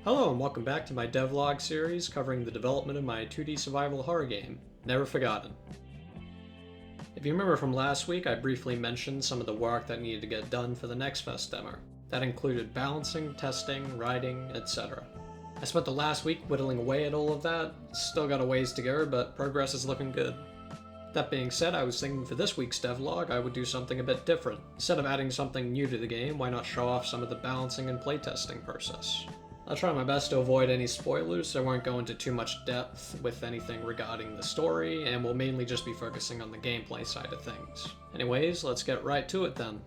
Hello and welcome back to my Devlog series covering the development of my 2D survival horror game, Never Forgotten. If you remember from last week, I briefly mentioned some of the work that needed to get done for the next Fest demo. That included balancing, testing, writing, etc. I spent the last week whittling away at all of that, still got a ways to go, but progress is looking good. That being said, I was thinking for this week's devlog I would do something a bit different. Instead of adding something new to the game, why not show off some of the balancing and playtesting process? I'll try my best to avoid any spoilers, so I won't go into too much depth with anything regarding the story, and we'll mainly just be focusing on the gameplay side of things. Anyways, let's get right to it then.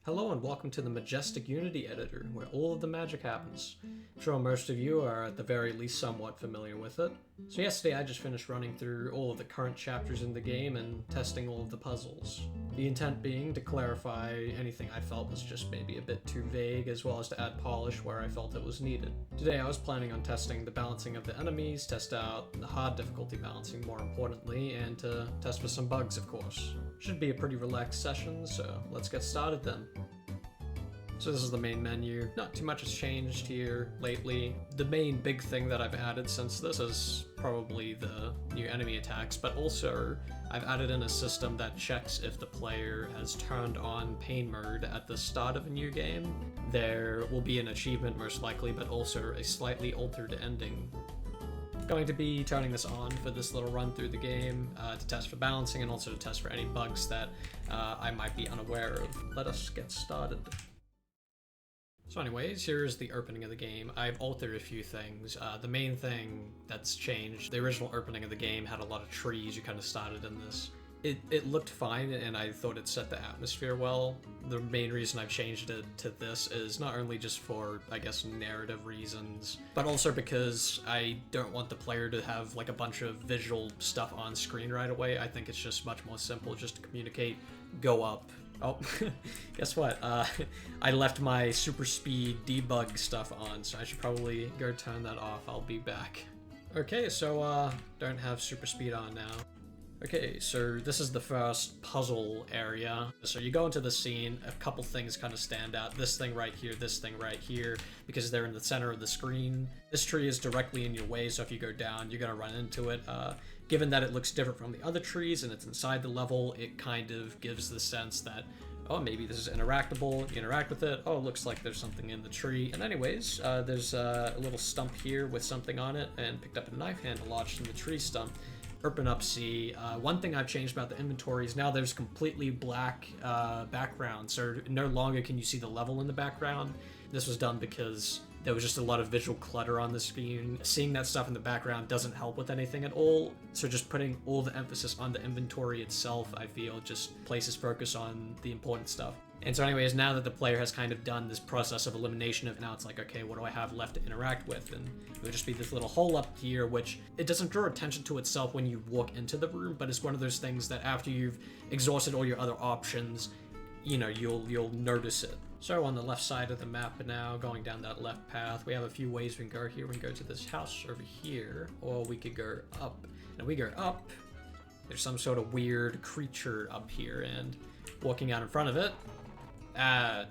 Hello and welcome to the Majestic Unity Editor, where all of the magic happens. I'm sure most of you are at the very least somewhat familiar with it. So yesterday I just finished running through all of the current chapters in the game and testing all of the puzzles. The intent being to clarify anything I felt was just maybe a bit too vague, as well as to add polish where I felt it was needed. Today I was planning on testing the balancing of the enemies, test out the hard difficulty balancing more importantly, and to test for some bugs of course. Should be a pretty relaxed session, so let's get started then. So this is the main menu. Not too much has changed here lately. The main big thing that I've added since this is probably the new enemy attacks, but also I've added in a system that checks if the player has turned on pain mode at the start of a new game. There will be an achievement most likely, but also a slightly altered ending. I'm going to be turning this on for this little run through the game to test for balancing and also to test for any bugs that I might be unaware of. Let us get started. So anyways, here's the opening of the game. I've altered a few things. The main thing that's changed, the original opening of the game had a lot of trees. You kind of started in this. It looked fine and I thought it set the atmosphere well. The main reason I've changed it to this is not only just for, I guess, narrative reasons, but also because I don't want the player to have like a bunch of visual stuff on screen right away. I think it's just much more simple just to communicate, go up. Oh, guess what? I left my super speed debug stuff on, so I should probably go turn that off. I'll be back. Okay, so don't have super speed on now. Okay, so this is the first puzzle area. So you go into the scene, a couple things kind of stand out. This thing right here, because they're in the center of the screen. This tree is directly in your way, so if you go down, you're gonna run into it. Given that it looks different from the other trees and it's inside the level, it kind of gives the sense that, oh, maybe this is interactable, you interact with it, oh, it looks like there's something in the tree. And anyways, there's a little stump here with something on it, and picked up a knife handle lodged in the tree stump. Open up C. One thing I've changed about the inventory is now there's completely black background, so no longer can you see the level in the background. This was done because there was just a lot of visual clutter on the screen. Seeing that stuff in the background doesn't help with anything at all, so just putting all the emphasis on the inventory itself, I feel, just places focus on the important stuff. And so anyways, now that the player has kind of done this process of elimination of, now it's like, okay, what do I have left to interact with? And it would just be this little hole up here, which it doesn't draw attention to itself when you walk into the room, but it's one of those things that after you've exhausted all your other options, you know, you'll notice it. So on the left side of the map now, going down that left path, we have a few ways we can go here. We can go to this house over here, or we could go up. And we go up, there's some sort of weird creature up here, and walking out in front of it,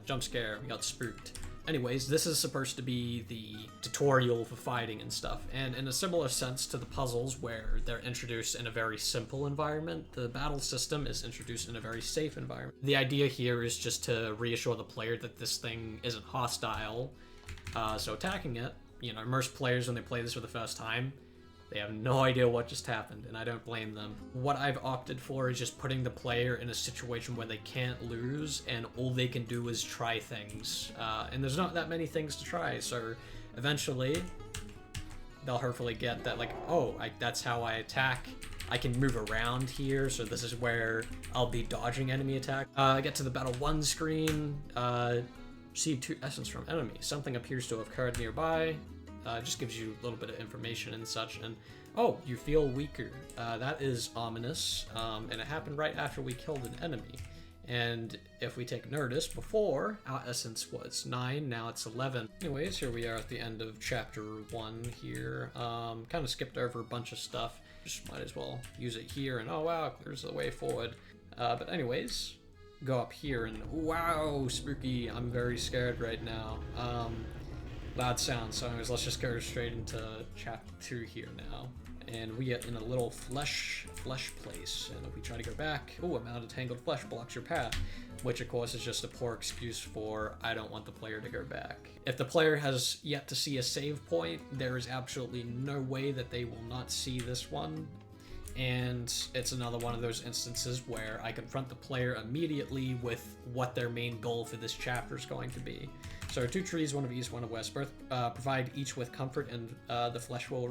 jump scare, we got spooked. Anyways, this is supposed to be the tutorial for fighting and stuff, and in a similar sense to the puzzles where they're introduced in a very simple environment, the battle system is introduced in a very safe environment. The idea here is just to reassure the player that this thing isn't hostile, so attacking it, you know, most players when they play this for the first time, they have no idea what just happened, and I don't blame them. What I've opted for is just putting the player in a situation where they can't lose, and all they can do is try things. And there's not that many things to try, so eventually they'll hopefully get that, like, oh, that's how I attack. I can move around here, so this is where I'll be dodging enemy attack. Get to the Battle 1 screen, receive 2 essence from enemy. Something appears to have occurred nearby. Just gives you a little bit of information and such, and oh, you feel weaker. That is ominous, and it happened right after we killed an enemy. And if we take notice, before our essence was 9, now it's 11. Anyways, here we are at the end of chapter 1 here. Kind of skipped over a bunch of stuff. Just might as well use it here, and oh wow, clears the way forward. But anyways, go up here and wow, spooky. I'm very scared right now. loud sound. So anyways, let's just go straight into chapter 2 here now. And we get in a little flesh place. And if we try to go back, oh, amount of tangled flesh blocks your path. Which of course is just a poor excuse for I don't want the player to go back. If the player has yet to see a save point, there is absolutely no way that they will not see this one. And it's another one of those instances where I confront the player immediately with what their main goal for this chapter is going to be. So 2 trees, one of east, one of west, both provide each with comfort, and the flesh will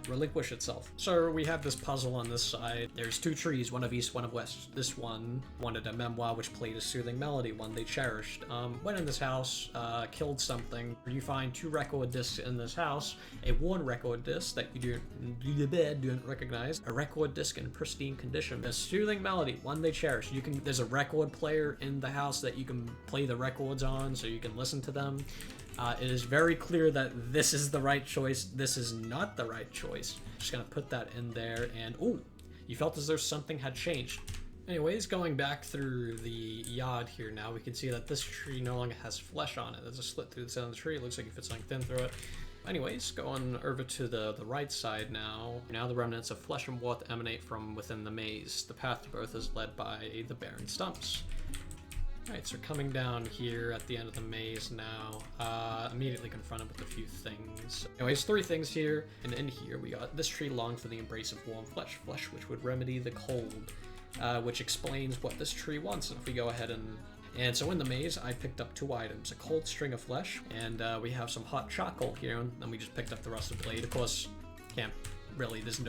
relinquish itself. So we have this puzzle on this side. There's 2 trees, one of east, one of west. This one wanted a memoir which played a soothing melody, one they cherished. Went in this house, killed something. You find 2 record discs in this house, a worn record disc that you don't recognize, a record disc in pristine condition, a soothing melody, one they cherish. There's a record player in the house that you can play the records on so you can listen to them. It is very clear that this is the right choice. This is not the right choice. Just gonna put that in there, and oh, you felt as though something had changed. Anyways, going back through the yard here now, we can see that this tree no longer has flesh on it. There's a slit through the center of the tree. It looks like you fit something thin through it. Anyways, going over to the right side now. Now the remnants of flesh and warmth emanate from within the maze. The path to both is led by the barren stumps. Alright, so coming down here at the end of the maze now, immediately confronted with a few things. Anyways, 3 things here, and in here we got this tree longed for the embrace of warm flesh which would remedy the cold, which explains what this tree wants. And if we go ahead and so in the maze, I picked up 2 items, a cold string of flesh, and we have some hot charcoal here, and then we just picked up the rusted blade. Of course, can't really, there's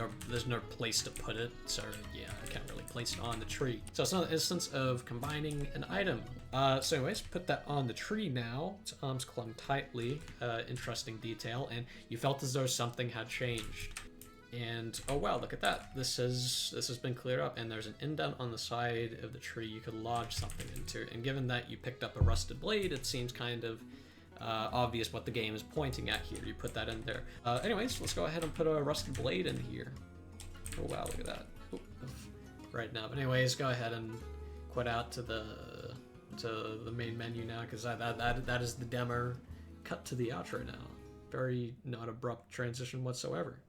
no place to put it, so yeah, I can't really place it on the tree. So it's another instance of combining an item. So anyways, put that on the tree now. Its arms clung tightly, interesting detail, and you felt as though something had changed. And oh wow, look at that. This has been cleared up, and there's an indent on the side of the tree you could lodge something into. And given that you picked up a rusted blade, it seems kind of obvious what the game is pointing at here. You put that in there. Anyways, let's go ahead and put a rusted blade in here. Oh wow, look at that. Oop, right now. But anyways, go ahead and quit out to the main menu now, because that is the demo. Cut to the outro now. Very not abrupt transition whatsoever.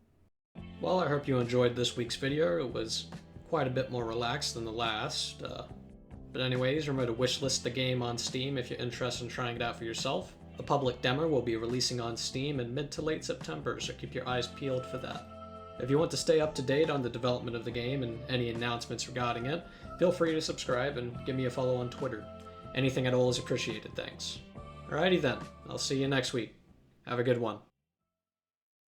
Well, I hope you enjoyed this week's video. It was quite a bit more relaxed than the last. But anyways, remember to wishlist the game on Steam if you're interested in trying it out for yourself. The public demo will be releasing on Steam in mid to late September, so keep your eyes peeled for that. If you want to stay up to date on the development of the game and any announcements regarding it, feel free to subscribe and give me a follow on Twitter. Anything at all is appreciated, thanks. Alrighty then, I'll see you next week. Have a good one.